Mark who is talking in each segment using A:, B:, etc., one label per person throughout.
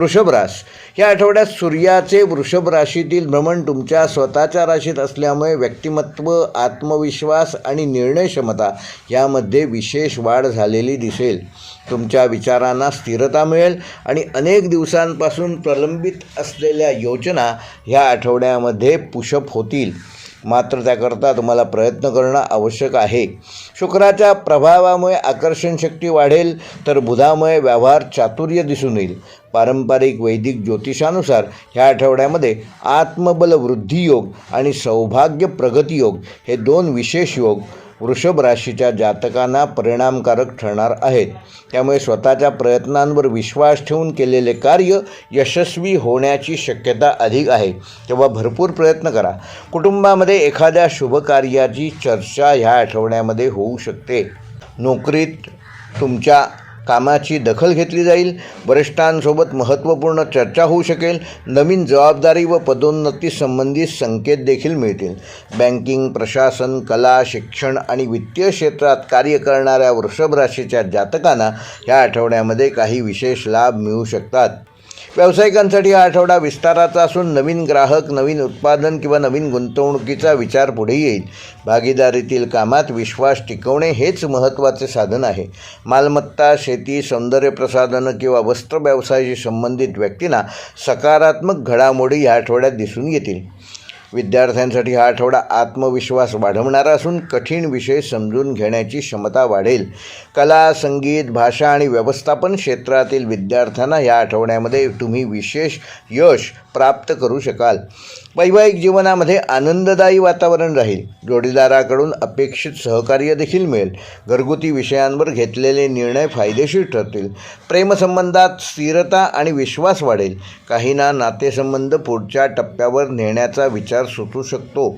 A: वृषभ रास या आठवड्यात सूर्याचे वृषभ राशीतील भ्रमण तुमच्या स्वतःच्या राशीत असल्यामुळे व्यक्तिमत्व, आत्मविश्वास आणि निर्णय क्षमता यामध्ये विशेष वाढ झालेली दिसेल. तुमच्या विचारांना स्थिरता मिळेल आणि अनेक दिवसांपासून प्रलंबित असलेल्या योजना ह्या आठवड्यामध्ये पुशअप होतील. मात्र त्याकरता तुम्हाला प्रयत्न करणं आवश्यक आहे. शुक्राच्या प्रभावामुळे आकर्षण शक्ती वाढेल, तर बुधामुळे व्यवहार चातुर्य दिसून येईल. पारंपरिक वैदिक ज्योतिषानुसार ह्या आठवड्यामध्ये आत्मबल वृद्धी योग आणि सौभाग्य प्रगती योग हे दोन विशेष योग वृषभ राशीच्या जातकांना परिणामकारक ठरणार आहेत. त्यामुळे स्वतःच्या प्रयत्नांवर विश्वास ठेवून केलेले कार्य यशस्वी होण्याची शक्यता अधिक आहे. तेव्हा भरपूर प्रयत्न करा. कुटुंबामध्ये एखाद्या शुभकार्याची चर्चा ह्या आठवड्यामध्ये होऊ शकते. नोकरीत तुमच्या कामाची दखल घेतली जाईल. वरिष्ठांसोबत महत्त्वपूर्ण चर्चा होऊ शकेल. नवीन जबाबदारी व पदोन्नती संबंधित संकेत देखील मिळतील. बँकिंग, प्रशासन, कला, शिक्षण आणि वित्तीय क्षेत्रात कार्य करणाऱ्या वृषभ राशीच्या जातकांना या आठवड्यामध्ये काही विशेष लाभ मिळू शकतात. व्यावसायिकांसाठी हा आठवडा विस्ताराचा असून नवीन ग्राहक, नवीन उत्पादन किंवा नवीन गुंतवणुकीचा विचार पुढे येईल. भागीदारीतील कामात विश्वास टिकवणे हेच महत्त्वाचे साधन आहे. मालमत्ता, शेती, सौंदर्य प्रसाधनं किंवा वस्त्र व्यवसायाशी संबंधित व्यक्तींना सकारात्मक घडामोडी या आठवड्यात दिसून येतील. विद्यार्थ्यांसाठी हा आठवडा आत्मविश्वास वाढवणारा असून कठीण विषय समजून घेण्याची क्षमता वाढेल. कला, संगीत, भाषा आणि व्यवस्थापन क्षेत्रातील विद्यार्थ्यांना या आठवड्यामध्ये तुम्ही विशेष यश प्राप्त करू शकाल. वैवाहिक जीवनामध्ये आनंददायी वातावरण राहील. जोडीदाराकडून अपेक्षित सहकार्य देखील मिळेल. घरगुती विषयांवर घेतलेले निर्णय फायदेशीर ठरतील. प्रेमसंबंधात स्थिरता आणि विश्वास वाढेल. काहींना नातेसंबंध पुढच्या टप्प्यावर नेण्याचा विचार सुचू शकतो.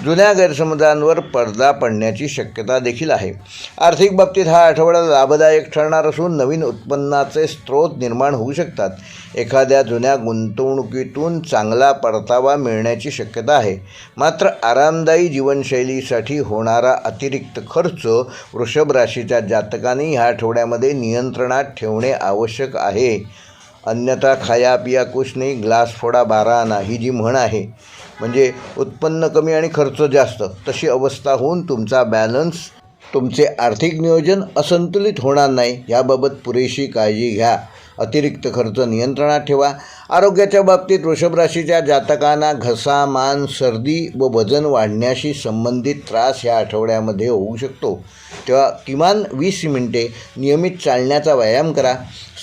A: जुन्या गैरसमजांवर पडदा पडण्याची शक्यता देखील आहे. आर्थिक बाबतीत हा आठवडा लाभदायक ठरणार असून नवीन उत्पन्नाचे स्रोत निर्माण होऊ शकतात. एखाद्या जुन्या गुंतवणुकीतून चांगला परतावा मिळण्याची शक्यता आहे. मात्र आरामदायी जीवनशैलीसाठी होणारा अतिरिक्त खर्च वृषभ राशीच्या जातकांनी ह्या आठवड्यामध्ये नियंत्रणात ठेवणे आवश्यक आहे. अन्यथा खाया पिया कुछ नाही, ग्लास फोडा 12 आना ही जी म्हण आहे, म्हणजे उत्पन्न कमी आणि खर्च जास्त, तशी अवस्था होऊन तुमचा बॅलन्स, तुमचे आर्थिक नियोजन असंतुलित होणार नाही. याबाबत पुरेशी काळजी घ्या. अतिरिक्त खर्च नियंत्रणात ठेवा. आरोग्याच्या बाबतीत वृषभ राशीच्या जातकांना घसा, मान, सर्दी व वजन वाढण्याशी संबंधित त्रास ह्या आठवड्यामध्ये होऊ शकतो. तेव्हा किमान 20 मिनिटे नियमित चालण्याचा व्यायाम करा.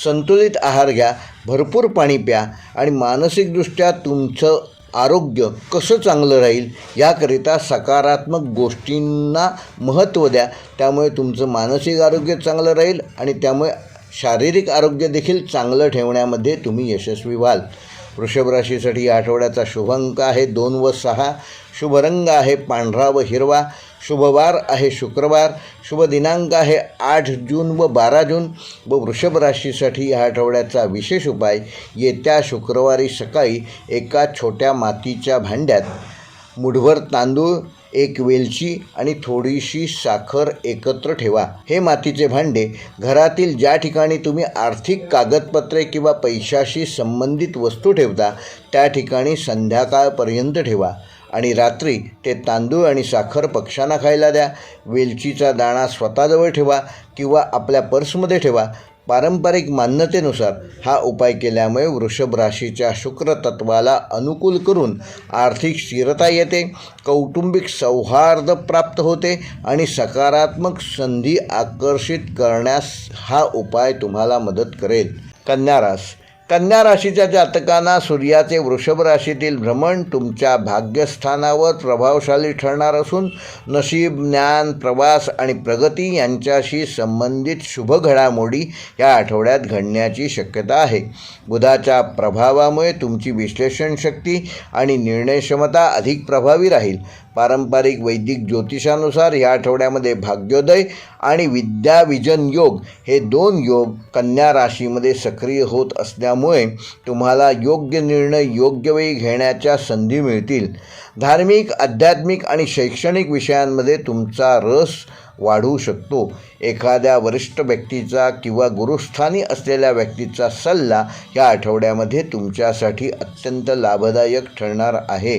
A: संतुलित आहार घ्या. भरपूर पाणी प्या आणि मानसिकदृष्ट्या तुमचं आरोग्य कसं चांगलं राहील याकरिता सकारात्मक गोष्टींना महत्त्व द्या. त्यामुळे तुमचं मानसिक आरोग्य चांगलं राहील आणि त्यामुळे शारीरिक आरोग्य देखील चांगलं ठेवण्यामध्ये तुम्ही यशस्वी व्हाल. वृषभ राशीसाठी या आठवड्याचा शुभ अंक आहे 2 व 6. शुभ रंग आहे पांढरा व हिरवा. शुभवार आहे शुक्रवार. शुभ दिनांक आहे 8 जून व 12 जून. व वृषभ राशीसाठी या आठवड्याचा विशेष उपाय, येत्या शुक्रवारी सकाळी एका छोट्या मातीच्या भांड्यात मुठभर तांदूळ, 1 वेलची आणि थोडीशी साखर एकत्र ठेवा. हे मातीचे भांडे घरातील ज्या ठिकाणी तुम्ही आर्थिक कागदपत्रे किंवा पैशाशी संबंधित वस्तू ठेवता त्या ठिकाणी संध्याकाळपर्यंत ठेवा आणि रात्री ते तांदूळ आणि साखर पक्ष्यांना खायला द्या. वेलचीचा दाणा स्वतःजवळ ठेवा किंवा आपल्या पर्समध्ये ठेवा. पारंपरिक मान्यतेनुसार हा उपाय केल्यामुळे वृषभ राशीच्या शुक्र तत्वाला अनुकूल करून आर्थिक स्थिरता येते, कौटुंबिक सौहार्द प्राप्त होते आणि सकारात्मक संधी आकर्षित करण्यास हा उपाय तुम्हाला मदत करेल. कन्या रास. कन्या राशीच्या जातकांना सूर्याचे वृषभ राशीतील भ्रमण तुमच्या भाग्यस्थानावर प्रभावशाली ठरणार असून नशीब, ज्ञान, प्रवास आणि प्रगती यांच्याशी संबंधित शुभ घडामोडी या आठवड्यात घडण्याची शक्यता आहे. बुधाच्या प्रभावामुळे तुमची विश्लेषण शक्ती आणि निर्णय क्षमता अधिक प्रभावी राहील. पारंपरिक वैदिक ज्योतिषानुसार या आठवड्यामध्ये भाग्योदय आणि विद्याविजन योग हे 2 योग कन्या राशीमध्ये सक्रिय होत असल्यामुळे तुम्हाला योग्य निर्णय योग्य वेळी घेण्याच्या संधी मिळतील. धार्मिक, आध्यात्मिक आणि शैक्षणिक विषयांमध्ये तुमचा रस वाढू शकतो. एखाद्या वरिष्ठ व्यक्तीचा किंवा गुरुस्थानी असलेल्या व्यक्तीचा सल्ला या आठवड्यामध्ये तुमच्यासाठी अत्यंत लाभदायक ठरणार आहे.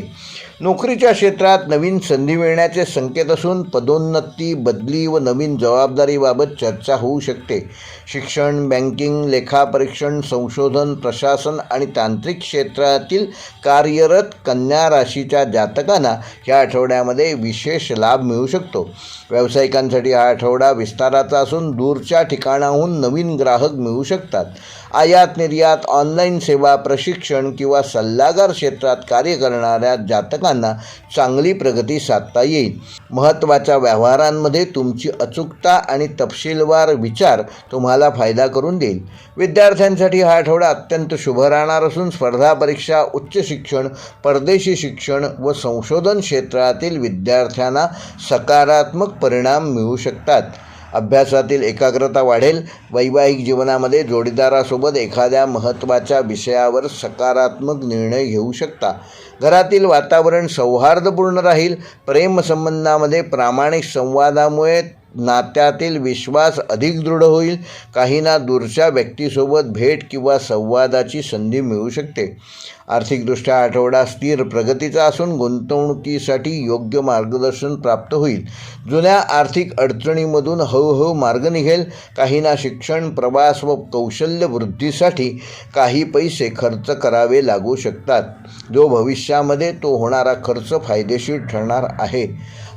A: नोकरीच्या क्षेत्रात नवीन संधी मिळण्याचे संकेत असून पदोन्नती, बदली व नवीन जबाबदारीबाबत चर्चा होऊ शकते. शिक्षण, बँकिंग, लेखापरीक्षण, संशोधन, प्रशासन आणि तांत्रिक क्षेत्रातील कार्यरत कन्या राशीच्या जातकांना या आठवड्यामध्ये विशेष लाभ मिळू शकतो. व्यावसायिकांसाठी हा आठवडा विस्ताराचा असून दूरच्या ठिकाणाहून नवीन ग्राहक मिळू शकतात. आयात निर्यात, ऑनलाईन सेवा, प्रशिक्षण किंवा सल्लागार क्षेत्रात कार्य करणाऱ्या जातकांना चांगली प्रगती साधता येईल. महत्त्वाच्या व्यवहारांमध्ये तुमची अचूकता आणि तपशीलवार विचार तुम्हाला फायदा करून देईल. विद्यार्थ्यांसाठी हा आठवडा अत्यंत शुभ राहणार असून स्पर्धा परीक्षा, उच्च शिक्षण, परदेशी शिक्षण व संशोधन क्षेत्रातील विद्यार्थ्यांना सकारात्मक परिणाम मिळू शकतात. अभ्यासातील एकाग्रता वाढेल. वैवाहिक जीवनामध्ये जोडीदारासोबत एखाद्या महत्त्वाच्या विषयावर सकारात्मक निर्णय घेऊ शकता. घरातील वातावरण सौहार्दपूर्ण राहील. प्रेमसंबंधामध्ये प्रामाणिक संवादामुळे नात्यातील विश्वास अधिक दृढ होईल. काहींना दूरच्या व्यक्तीसोबत भेट किंवा संवादाची संधी मिळू शकते. आर्थिकदृष्ट्या आठवडा स्थिर प्रगतीचा असून गुंतवणुकीसाठी योग्य मार्गदर्शन प्राप्त होईल. जुन्या आर्थिक अडचणीमधून हळूहळू मार्ग निघेल. काहींना शिक्षण, प्रवास व कौशल्य वृद्धीसाठी काही पैसे खर्च करावे लागू शकतात. जो भविष्यामध्ये तो होणारा खर्च फायदेशीर ठरणार आहे.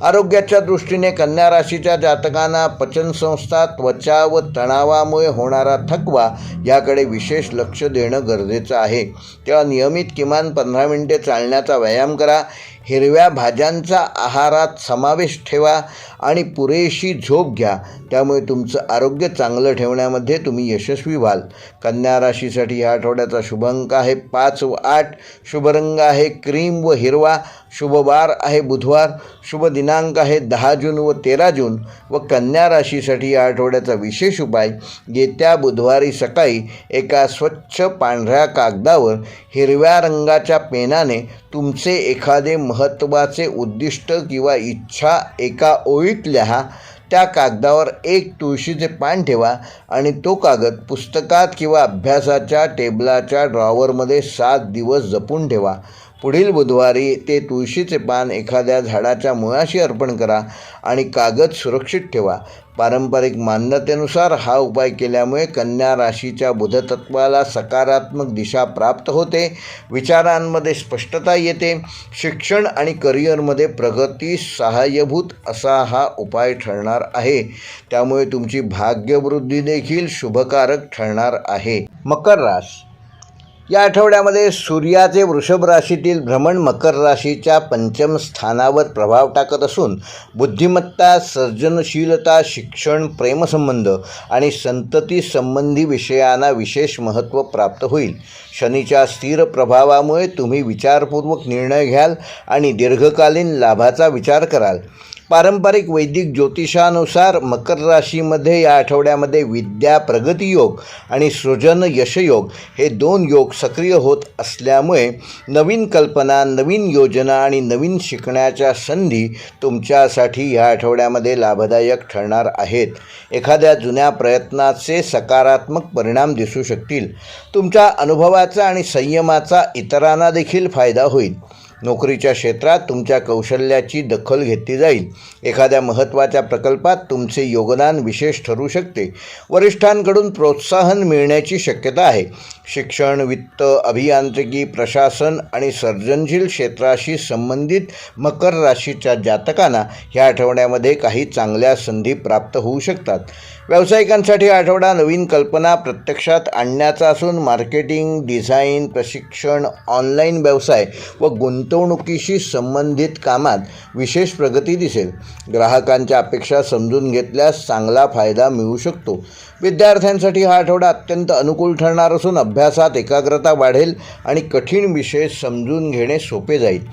A: आरोग्याच्या दृष्टीने कन्या राशीच्या जातकांना पचनसंस्था, त्वचा व तणावामुळे होणारा थकवा याकडे विशेष लक्ष देणं गरजेचं आहे. तेव्हा नियमित किमान 15 मिनिटे चालण्याचा व्यायाम करा. हिरव्या भाज्यांचा आहारात समावेश ठेवा आणि पुरेशी झोप घ्या. त्यामुळे तुमचं आरोग्य चांगलं ठेवण्यामध्ये तुम्ही यशस्वी व्हाल. कन्या राशीसाठी या आठवड्याचा शुभ अंक आहे 5 व 8. शुभ रंग आहे क्रीम व हिरवा. शुभ वार आहे बुधवार. शुभ दिनांक आहे 10 जून व 13 जून. व कन्या राशीसाठी या आठवड्याचा विशेष उपाय, येत्या बुधवारी सकाळी एका स्वच्छ पांढऱ्या कागदावर हिरव्या रंगाच्या पेनाने तुमचे एखादे महत्त्वाचे उद्दिष्ट किंवा इच्छा एका ओळीत लिहा. त्या कागदावर एक तुळशीचे पान ठेवा आणि तो कागद पुस्तकात किंवा अभ्यासाच्या टेबलाच्या ड्रॉवरमध्ये 7 दिवस जपून ठेवा. पुढील बुधवारी ते तुळशीचे पान एखाद्या झाडाच्या मुळाशी अर्पण करा आणि कागद सुरक्षित ठेवा. पारंपरिक मान्यतेनुसार हा उपाय केल्यामुळे कन्या राशीच्या बुधतत्वाला सकारात्मक दिशा प्राप्त होते. विचारांमध्ये स्पष्टता येते. शिक्षण आणि करिअरमध्ये प्रगतीस सहाय्यभूत असा हा उपाय ठरणार आहे. त्यामुळे तुमची भाग्यवृद्धी देखील शुभकारक ठरणार आहे. मकर राशी या आठवड्यामध्ये सूर्याचे वृषभ राशीतील भ्रमण मकर राशीच्या पंचम स्थानावर प्रभाव टाकत असून बुद्धिमत्ता, सर्जनशीलता, शिक्षण, प्रेमसंबंध आणि संतती संबंधी विषयांना विशेष महत्त्व प्राप्त होईल. शनीच्या स्थिर प्रभावामुळे तुम्ही विचारपूर्वक निर्णय घ्याल आणि दीर्घकालीन लाभाचा विचार कराल. पारंपरिक वैदिक ज्योतिषानुसार मकर राशीमध्ये या आठवड्यामध्ये विद्या प्रगती योग आणि सृजन यशयोग हे 2 योग सक्रिय होत असल्यामुळे नवीन कल्पना, नवीन योजना आणि नवीन शिकण्याच्या संधी तुमच्यासाठी या आठवड्यामध्ये लाभदायक ठरणार आहेत. एखाद्या जुन्या प्रयत्नाचे सकारात्मक परिणाम दिसू शकतील. तुमच्या अनुभवाचा आणि संयमाचा इतरांना देखील फायदा होईल. नोकरीच्या क्षेत्रात तुमच्या कौशल्याची दखल घेतली जाईल. एखाद्या महत्त्वाच्या प्रकल्पात तुमचे योगदान विशेष ठरू शकते. वरिष्ठांकडून प्रोत्साहन मिळण्याची शक्यता आहे. शिक्षण, वित्त, अभियांत्रिकी, प्रशासन आणि सर्जनशील क्षेत्राशी संबंधित मकर राशीच्या जातकांना ह्या आठवड्यामध्ये काही चांगल्या संधी प्राप्त होऊ शकतात. व्यावसायिकांसाठी आठवडा नवीन कल्पना प्रत्यक्षात आणण्याचा असून मार्केटिंग, डिझाईन, प्रशिक्षण, ऑनलाईन व्यवसाय व गुंतवणुकीशी संबंधित कामात विशेष प्रगती दिसेल. ग्राहकांच्या अपेक्षा समजून घेतल्यास चांगला फायदा मिळू शकतो. विद्यार्थ्यांसाठी हा आठवडा अत्यंत अनुकूल ठरणार असून अभ्यासात एकाग्रता वाढेल आणि कठीण विषय समजून घेणे सोपे जाईल.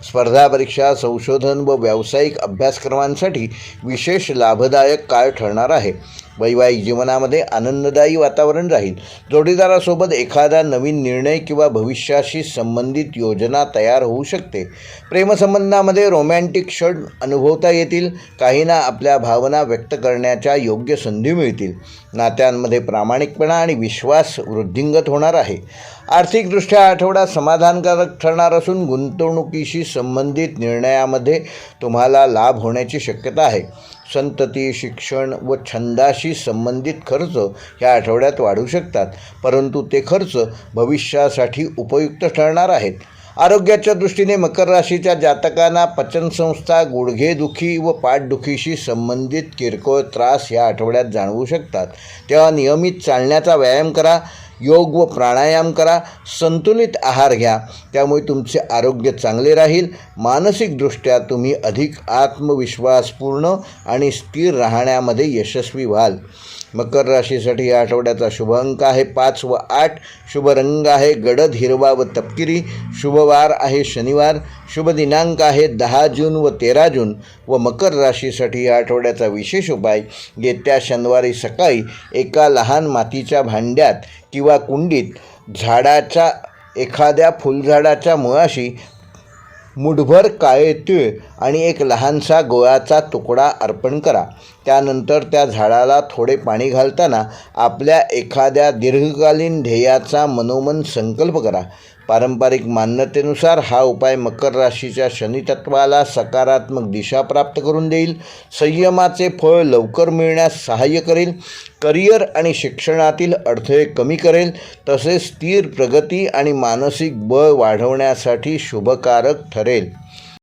A: स्पर्धा परीक्षा, संशोधन व व्यावसायिक अभ्यासक्रमांसाठी विशेष लाभदायक काळ ठरणार आहे. वैवाहिक जीवनामध्ये आनंददायी वातावरण राहील. जोडीदारासोबत एखादा नवीन निर्णय किंवा भविष्याशी संबंधित योजना तयार होऊ शकते. प्रेमसंबंधामध्ये रोमॅन्टिक क्षण अनुभवता येतील. काहींना आपल्या भावना व्यक्त करण्याच्या योग्य संधी मिळतील. नात्यांमध्ये प्रामाणिकपणा आणि विश्वास वृद्धिंगत होणार आहे. आर्थिकदृष्ट्या आठवडा समाधानकारक ठरणार असून गुंतवणुकीशी संबंधित निर्णयामध्ये तुम्हाला लाभ होण्याची शक्यता आहे. संतती, शिक्षण व छंदाशी संबंधित खर्च ह्या आठवड्यात वाढू शकतात, परंतु ते खर्च भविष्यासाठी उपयुक्त ठरणार आहेत. आरोग्याच्या दृष्टीने मकर राशीच्या जातकांना पचनसंस्था, गुडघेदुखी व पाठदुखीशी संबंधित किरकोळ त्रास या आठवड्यात जाणवू शकतात. तेव्हा नियमित चालण्याचा व्यायाम करा, योग व प्राणायाम करा, संतुलित आहार घ्या. त्यामुळे तुमचे आरोग्य चांगले राहील. मानसिकदृष्ट्या तुम्ही अधिक आत्मविश्वासपूर्ण आणि स्थिर राहण्यामध्ये यशस्वी व्हाल. मकर राशीसाठी या आठवड्याचा शुभ अंक आहे 5 व 8. शुभ रंग आहे गडद हिरवा व तपकिरी. शुभवार आहे शनिवार. शुभ दिनांक आहे 10 जून व 13 जून. व मकर राशीसाठी या आठवड्याचा विशेष उपाय, येत्या शनिवारी सकाळी एका लहान मातीच्या भांड्यात किंवा कुंडीत झाडाच्या एखाद्या फुलझाडाच्या मुळाशी मुठभर काळे तीळ आणि एक लहानसा गुळाचा तुकडा अर्पण करा. त्यानंतर त्या झाडाला थोडे पाणी घालताना आपल्या एखाद्या दीर्घकालीन ध्येयाचा मनोमन संकल्प करा. पारंपरिक मान्यतेनुसार हा उपाय मकर राशीच्या शनितत्वाला सकारात्मक दिशा प्राप्त करून देईल. संयमाचे फळ लवकर मिळण्यास सहाय्य करेल. करिअर आणि शिक्षणातील अडथळे कमी करेल. तसेच स्थिर प्रगती आणि मानसिक बळ वाढवण्यासाठी शुभकारक ठरेल.